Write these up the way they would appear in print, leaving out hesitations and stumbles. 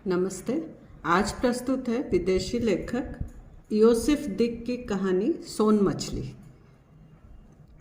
नमस्ते। आज प्रस्तुत है विदेशी लेखक योसेफ दिक की कहानी सोन मछली।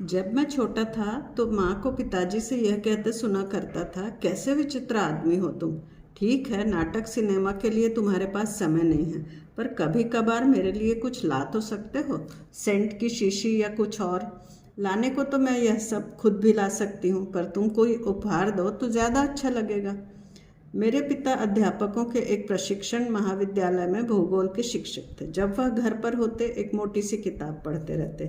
जब मैं छोटा था तो माँ को पिताजी से यह कहते सुना करता था, कैसे विचित्र आदमी हो तुम। ठीक है, नाटक सिनेमा के लिए तुम्हारे पास समय नहीं है, पर कभी कभार मेरे लिए कुछ ला तो सकते हो, सेंट की शीशी या कुछ और। लाने को तो मैं यह सब खुद भी ला सकती हूँ, पर तुम कोई उपहार दो तो ज़्यादा अच्छा लगेगा। मेरे पिता अध्यापकों के एक प्रशिक्षण महाविद्यालय में भूगोल के शिक्षक थे। जब वह घर पर होते एक मोटी सी किताब पढ़ते रहते।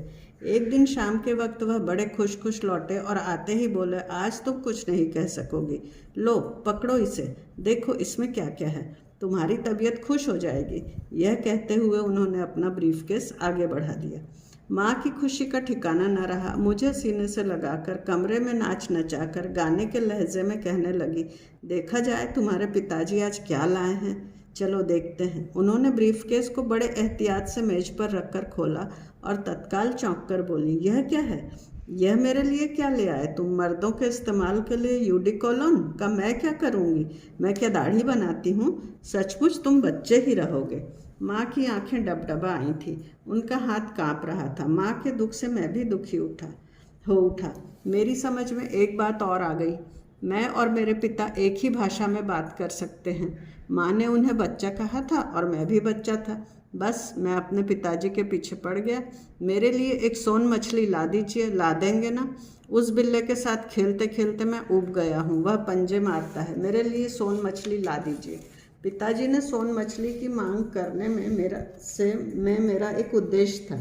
एक दिन शाम के वक्त वह बड़े खुश खुश लौटे और आते ही बोले, आज तुम कुछ नहीं कह सकोगी, लो पकड़ो इसे, देखो इसमें क्या क्या है, तुम्हारी तबीयत खुश हो जाएगी। यह कहते हुए उन्होंने अपना ब्रीफकेस आगे बढ़ा दिया। माँ की खुशी का ठिकाना न रहा। मुझे सीने से लगाकर कमरे में नाच नचाकर गाने के लहजे में कहने लगी, देखा जाए तुम्हारे पिताजी आज क्या लाए हैं, चलो देखते हैं। उन्होंने ब्रीफकेस को बड़े एहतियात से मेज पर रखकर खोला और तत्काल चौंक कर बोली, यह क्या है? यह मेरे लिए क्या ले आए तुम? मर्दों के इस्तेमाल के लिए यूडिकोलोन का मैं क्या करूँगी? मैं क्या दाढ़ी बनाती हूँ? सचमुच तुम बच्चे ही रहोगे। माँ की आंखें डबडबा आई थी, उनका हाथ कांप रहा था। माँ के दुख से मैं भी दुखी हो उठा। मेरी समझ में एक बात और आ गई, मैं और मेरे पिता एक ही भाषा में बात कर सकते हैं। माँ ने उन्हें बच्चा कहा था और मैं भी बच्चा था। बस मैं अपने पिताजी के पीछे पड़ गया। मेरे लिए एक सोन मछली ला दीजिए, ला देंगे ना? उस बिल्ले के साथ खेलते खेलते मैं ऊब गया हूँ, वह पंजे मारता है। मेरे लिए सोन मछली ला दीजिए। पिताजी ने सोन मछली की मांग करने में मेरा एक उद्देश्य था।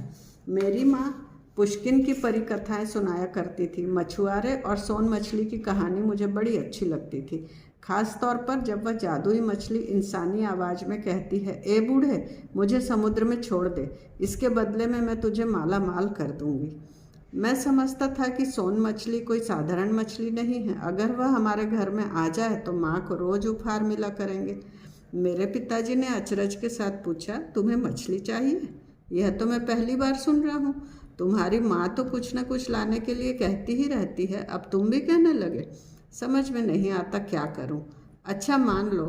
मेरी माँ पुष्किन की परिकथाएं सुनाया करती थी। मछुआरे और सोन मछली की कहानी मुझे बड़ी अच्छी लगती थी, खास तौर पर जब वह जादुई मछली इंसानी आवाज़ में कहती है, ए बूढ़े, मुझे समुद्र में छोड़ दे, इसके बदले में मैं तुझे माला माल कर दूंगी। मैं समझता था कि सोन मछली कोई साधारण मछली नहीं है। अगर वह हमारे घर में आ जाए तो माँ को रोज़ उपहार मिला करेंगे। मेरे पिताजी ने अचरज के साथ पूछा, तुम्हें मछली चाहिए? यह तो मैं पहली बार सुन रहा हूँ। तुम्हारी माँ तो कुछ न कुछ लाने के लिए कहती ही रहती है, अब तुम भी कहने लगे। समझ में नहीं आता क्या करूँ। अच्छा मान लो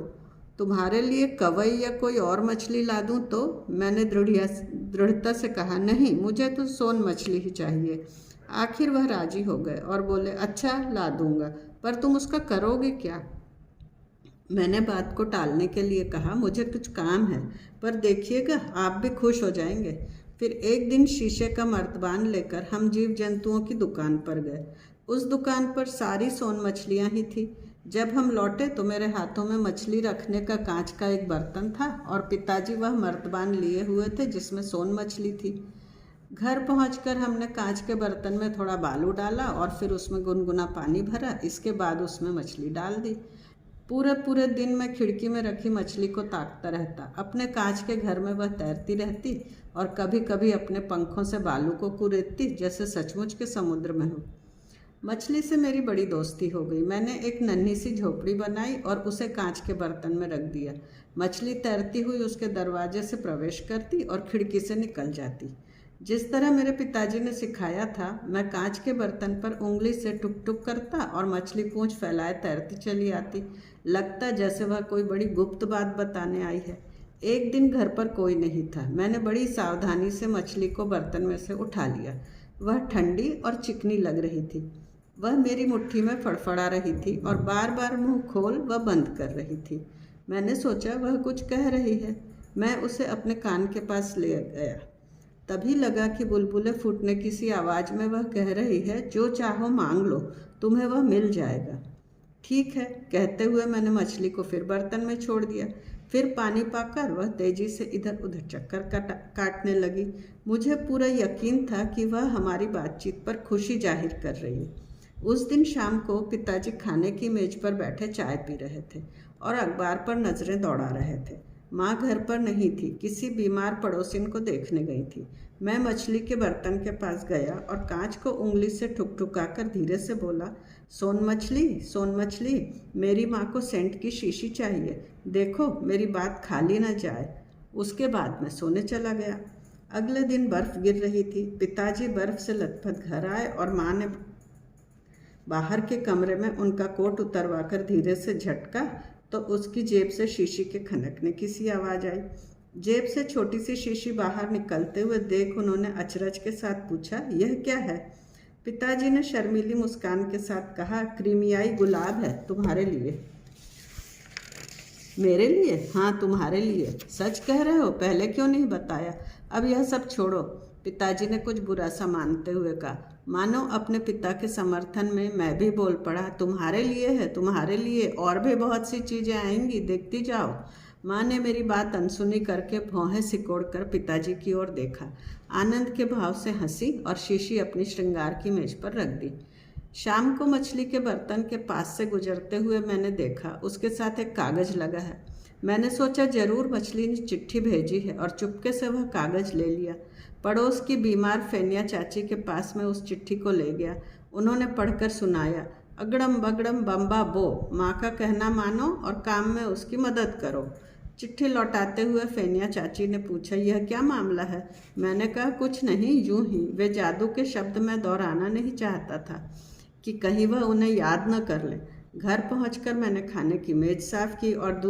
तुम्हारे लिए कवई या कोई और मछली ला दूँ तो? मैंने दृढ़ता से कहा, नहीं, मुझे तो सोन मछली ही चाहिए। आखिर वह राजी हो गए और बोले, अच्छा ला दूंगा, पर तुम उसका करोगे क्या? मैंने बात को टालने के लिए कहा, मुझे कुछ काम है, पर देखिएगा आप भी खुश हो जाएंगे। फिर एक दिन शीशे का मर्तबान लेकर हम जीव जंतुओं की दुकान पर गए। उस दुकान पर सारी सोन मछलियां ही थी। जब हम लौटे तो मेरे हाथों में मछली रखने का कांच का एक बर्तन था और पिताजी वह मर्तबान लिए हुए थे जिसमें सोन मछली थी। घर पहुंचकर हमने कांच के बर्तन में थोड़ा बालू डाला और फिर उसमें गुनगुना पानी भरा। इसके बाद उसमें मछली डाल दी। पूरे पूरे दिन मैं खिड़की में रखी मछली को ताकता रहता। अपने कांच के घर में वह तैरती रहती और कभी कभी अपने पंखों से बालू को कुरेदती जैसे सचमुच के समुद्र में हो। मछली से मेरी बड़ी दोस्ती हो गई। मैंने एक नन्ही सी झोपड़ी बनाई और उसे कांच के बर्तन में रख दिया। मछली तैरती हुई उसके दरवाजे से प्रवेश करती और खिड़की से निकल जाती। जिस तरह मेरे पिताजी ने सिखाया था, मैं कांच के बर्तन पर उंगली से टुक टुक करता और मछली पूंछ फैलाए तैरती चली आती। लगता जैसे वह कोई बड़ी गुप्त बात बताने आई है। एक दिन घर पर कोई नहीं था। मैंने बड़ी सावधानी से मछली को बर्तन में से उठा लिया। वह ठंडी और चिकनी लग रही थी। वह मेरी मुट्ठी में फड़फड़ा रही थी और बार बार मुंह खोल व बंद कर रही थी। मैंने सोचा वह कुछ कह रही है। मैं उसे अपने कान के पास ले गया। तभी लगा कि बुलबुलें फूटने की सी आवाज़ में वह कह रही है, जो चाहो मांग लो, तुम्हें वह मिल जाएगा। ठीक है, कहते हुए मैंने मछली को फिर बर्तन में छोड़ दिया। फिर पानी पाकर वह तेजी से इधर उधर चक्कर काटने लगी। मुझे पूरा यकीन था कि वह हमारी बातचीत पर खुशी जाहिर कर रही है। उस दिन शाम को पिताजी खाने की मेज पर बैठे चाय पी रहे थे और अखबार पर नजरें दौड़ा रहे थे। माँ घर पर नहीं थी, किसी बीमार पड़ोसिन को देखने गई थी। मैं मछली के बर्तन के पास गया और कांच को उंगली से ठुकठुकाकर धीरे से बोला, सोन मछली, सोन मछली, मेरी माँ को सेंट की शीशी चाहिए, देखो मेरी बात खाली न जाए। उसके बाद मैं सोने चला गया। अगले दिन बर्फ गिर रही थी। पिताजी बर्फ से लथपथ घर आए और माँ ने बाहर के कमरे में उनका कोट उतरवाकर धीरे से झटका तो उसकी जेब से शीशी के खनकने की सी आवाज़ आई। जेब से छोटी सी शीशी बाहर निकलते हुए देख उन्होंने अचरज के साथ पूछा, यह क्या है? पिताजी ने शर्मीली मुस्कान के साथ कहा, क्रीमियाई गुलाब है, तुम्हारे लिए। मेरे लिए? हाँ, तुम्हारे लिए। सच कह रहे हो? पहले क्यों नहीं बताया? अब यह सब छोड़ो, पिताजी ने कुछ बुरा सा मानते हुए कहा। मानो अपने पिता के समर्थन में मैं भी बोल पड़ा, तुम्हारे लिए है, तुम्हारे लिए, और भी बहुत सी चीज़ें आएंगी, देखती जाओ। माँ ने मेरी बात अनसुनी करके भौहें सिकोड़कर पिताजी की ओर देखा, आनंद के भाव से हंसी और शीशी अपनी श्रृंगार की मेज पर रख दी। शाम को मछली के बर्तन के पास से गुजरते हुए मैंने देखा उसके साथ एक कागज़ लगा है। मैंने सोचा जरूर मछली ने चिट्ठी भेजी है और चुपके से वह कागज़ ले लिया। पड़ोस की बीमार फेनिया चाची के पास में उस चिट्ठी को ले गया। उन्होंने पढ़कर सुनाया, अगड़म बगड़म बम्बा बो, माँ का कहना मानो और काम में उसकी मदद करो। चिट्ठी लौटाते हुए फेनिया चाची ने पूछा, यह क्या मामला है? मैंने कहा, कुछ नहीं, यूं ही। वे जादू के शब्द मैं दोहराना नहीं चाहता था कि कहीं वह उन्हें याद न कर ले। घर पहुंचकर मैंने खाने की मेज साफ की और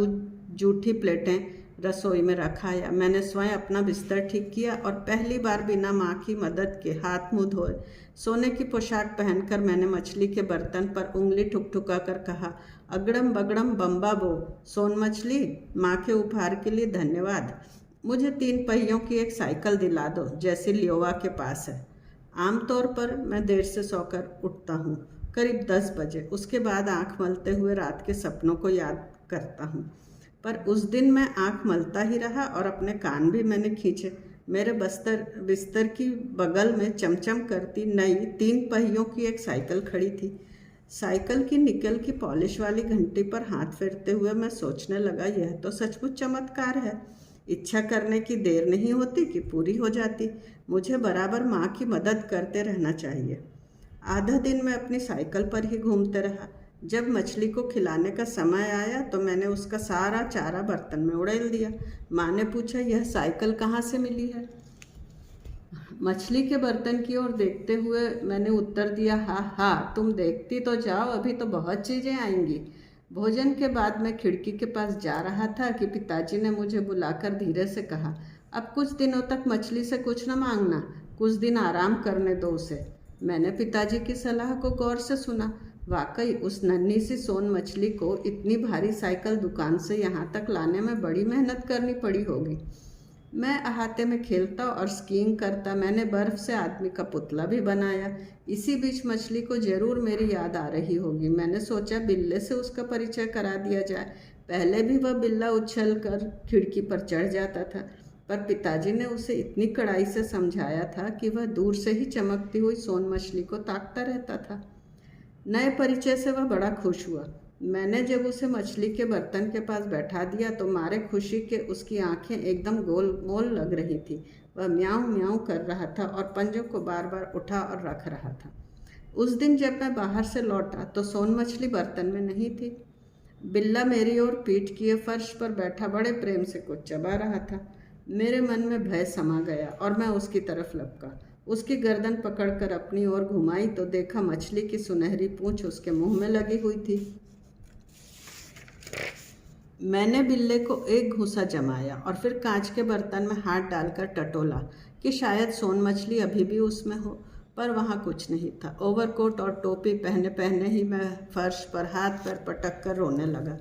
जूठी प्लेटें रसोई में रखाया। मैंने स्वयं अपना बिस्तर ठीक किया और पहली बार बिना माँ की मदद के हाथ मुँह धोए सोने की पोशाक पहनकर मैंने मछली के बर्तन पर उंगली ठुकठुका कर कहा, अगड़म बगड़म बम्बा बो, सोन मछली, माँ के उपहार के लिए धन्यवाद। मुझे 3 पहियों की एक साइकिल दिला दो, जैसी लियोवा के पास है। आमतौर पर मैं देर से सोकर उठता हूँ, करीब 10 बजे। उसके बाद आँख मलते हुए रात के सपनों को याद करता हूँ। पर उस दिन मैं आँख मलता ही रहा और अपने कान भी मैंने खींचे। मेरे बिस्तर की बगल में चमचम करती नई 3 पहियों की एक साइकिल खड़ी थी। साइकिल की निकल की पॉलिश वाली घंटी पर हाथ फेरते हुए मैं सोचने लगा, यह तो सचमुच चमत्कार है। इच्छा करने की देर नहीं होती कि पूरी हो जाती। मुझे बराबर माँ की मदद करते रहना चाहिए। आधा दिन मैं अपनी साइकिल पर ही घूमते रहा। जब मछली को खिलाने का समय आया तो मैंने उसका सारा चारा बर्तन में उड़ेल दिया। माँ ने पूछा, यह साइकिल कहाँ से मिली है? मछली के बर्तन की ओर देखते हुए मैंने उत्तर दिया, हाँ, तुम देखती तो जाओ, अभी तो बहुत चीज़ें आएंगी। भोजन के बाद मैं खिड़की के पास जा रहा था कि पिताजी ने मुझे बुलाकर धीरे से कहा, अब कुछ दिनों तक मछली से कुछ न मांगना, कुछ दिन आराम करने दो उसे। मैंने पिताजी की सलाह को गौर से सुना। वाकई उस नन्ही सी सोन मछली को इतनी भारी साइकिल दुकान से यहाँ तक लाने में बड़ी मेहनत करनी पड़ी होगी। मैं अहाते में खेलता और स्कीइंग करता। मैंने बर्फ़ से आदमी का पुतला भी बनाया। इसी बीच मछली को जरूर मेरी याद आ रही होगी। मैंने सोचा बिल्ले से उसका परिचय करा दिया जाए। पहले भी वह बिल्ला उछल कर खिड़की पर चढ़ जाता था, पर पिताजी ने उसे इतनी कड़ाई से समझाया था कि वह दूर से ही चमकती हुई सोन मछली को ताकता रहता था। नए परिचय से वह बड़ा खुश हुआ। मैंने जब उसे मछली के बर्तन के पास बैठा दिया तो मारे खुशी के उसकी आंखें एकदम गोल मोल लग रही थी। वह म्याऊं म्याऊं कर रहा था और पंजों को बार बार उठा और रख रहा था। उस दिन जब मैं बाहर से लौटा तो सोन मछली बर्तन में नहीं थी। बिल्ला मेरी ओर पीठ किए फर्श पर बैठा बड़े प्रेम से कुछ चबा रहा था। मेरे मन में भय समा गया और मैं उसकी तरफ लपका। उसकी गर्दन पकड़कर अपनी ओर घुमाई तो देखा मछली की सुनहरी पूंछ उसके मुंह में लगी हुई थी। मैंने बिल्ले को एक घूंसा जमाया और फिर कांच के बर्तन में हाथ डालकर टटोला कि शायद सोन मछली अभी भी उसमें हो, पर वहाँ कुछ नहीं था। ओवरकोट और टोपी पहने पहने ही मैं फर्श पर हाथ पैर पटक कर रोने लगा।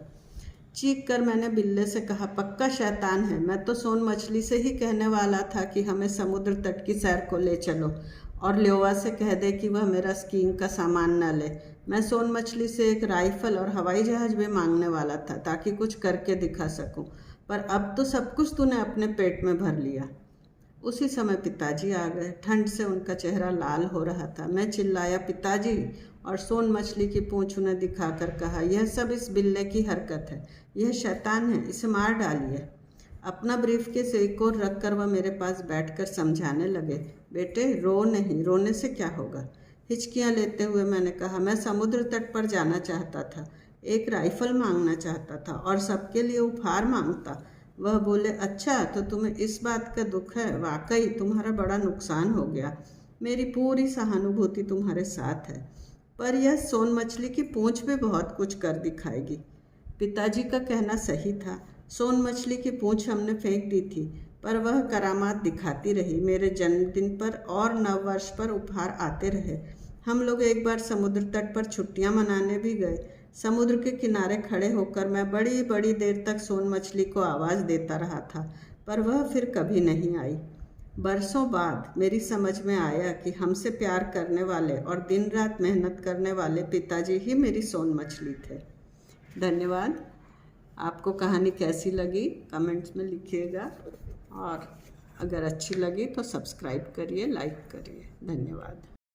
चीख कर मैंने बिल्ले से कहा, पक्का शैतान है। मैं तो सोन मछली से ही कहने वाला था कि हमें समुद्र तट की सैर को ले चलो और लियोवा से कह दे कि वह मेरा स्कीइंग का सामान न ले। मैं सोन मछली से एक राइफल और हवाई जहाज़ भी मांगने वाला था ताकि कुछ करके दिखा सकूं, पर अब तो सब कुछ तूने अपने पेट में भर लिया। उसी समय पिताजी आ गए। ठंड से उनका चेहरा लाल हो रहा था। मैं चिल्लाया, पिताजी, और सोन मछली की पूंछ उन्हें दिखाकर कहा, यह सब इस बिल्ले की हरकत है। यह शैतान है, इसे मार डालिए। अपना ब्रीफकेस एक और रख कर वह मेरे पास बैठकर समझाने लगे, बेटे रो नहीं, रोने से क्या होगा। हिचकियाँ लेते हुए मैंने कहा, मैं समुद्र तट पर जाना चाहता था, एक राइफल मांगना चाहता था और सबके लिए उपहार मांगता। वह बोले, अच्छा तो तुम्हें इस बात का दुख है, वाकई तुम्हारा बड़ा नुकसान हो गया। मेरी पूरी सहानुभूति तुम्हारे साथ है, पर यह सोन मछली की पूंछ भी बहुत कुछ कर दिखाएगी। पिताजी का कहना सही था। सोन मछली की पूंछ हमने फेंक दी थी, पर वह करामात दिखाती रही। मेरे जन्मदिन पर और नववर्ष पर उपहार आते रहे। हम लोग एक बार समुद्र तट पर छुट्टियां मनाने भी गए। समुद्र के किनारे खड़े होकर मैं बड़ी बड़ी देर तक सोन मछली को आवाज़ देता रहा था, पर वह फिर कभी नहीं आई। बरसों बाद मेरी समझ में आया कि हमसे प्यार करने वाले और दिन रात मेहनत करने वाले पिताजी ही मेरी सोन मछली थे। धन्यवाद। आपको कहानी कैसी लगी कमेंट्स में लिखिएगा, और अगर अच्छी लगी तो सब्सक्राइब करिए, लाइक करिए। धन्यवाद।